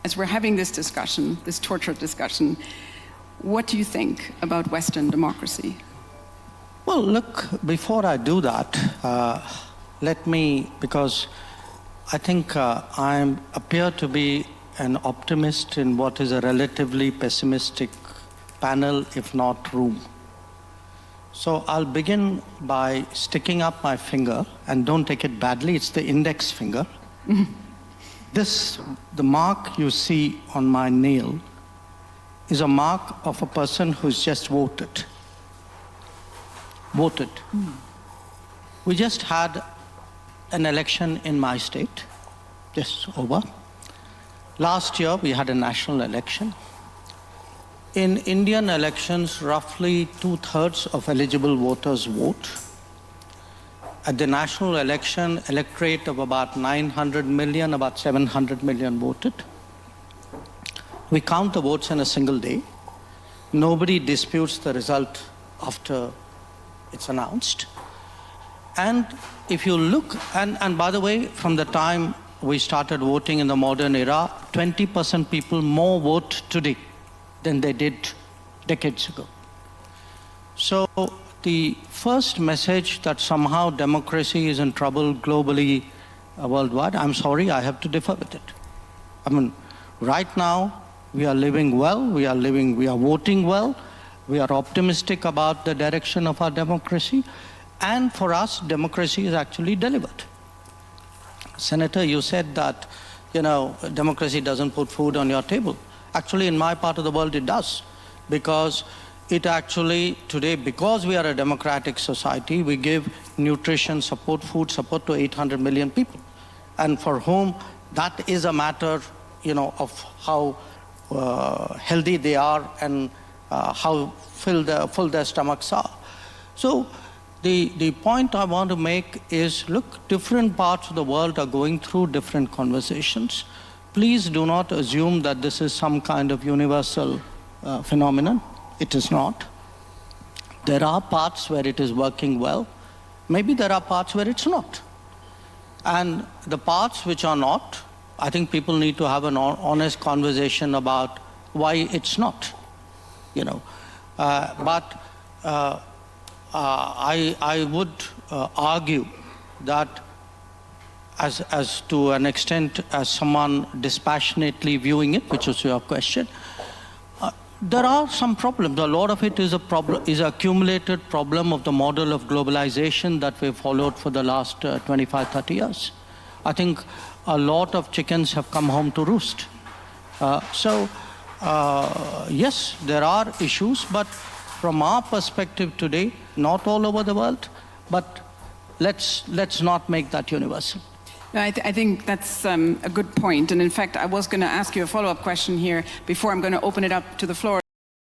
as we're having this discussion, this torture discussion, what do you think about Western democracy? Well, look, before I do that, let me, because I think I appear to be an optimist in what is a relatively pessimistic panel, if not room. So I'll begin by sticking up my finger, and don't take it badly, it's the index finger. The mark you see on my nail is a mark of a person who's just voted. We just had an election in my state, just over. Last year, we had a national election. In Indian elections, roughly 2/3 of eligible voters vote. At the national election, electorate of about 900 million, about 700 million voted. We count the votes in a single day. Nobody disputes the result after it's announced. And if you look, and by the way, from the time we started voting in the modern era, 20% people more vote today than they did decades ago. So the first message that somehow democracy is in trouble globally, worldwide, I'm sorry, I have to differ with it. I mean, right now, we are living well, we are voting well, we are optimistic about the direction of our democracy, and for us, democracy is actually delivered. Senator, you said that, democracy doesn't put food on your table. Actually, in my part of the world, it does, because it actually, today, because we are a democratic society, we give nutrition support, food support to 800 million people. And for whom that is a matter, of how healthy they are and how full their stomachs are. So the point I want to make is, look, different parts of the world are going through different conversations. Please do not assume that this is some kind of universal phenomenon. It is not. There are parts where it is working well. Maybe there are parts where it's not. And the parts which are not, I think people need to have an honest conversation about why it's not, But I would argue that as to an extent as someone dispassionately viewing it, which was your question, there are some problems. A lot of it is is an accumulated problem of the model of globalization that we've followed for the last 25, 30 years. I think a lot of chickens have come home to roost. Yes, there are issues, but from our perspective today, not all over the world, but let's not make that universal. I think that's a good point. And in fact, I was going to ask you a follow-up question here before I'm going to open it up to the floor.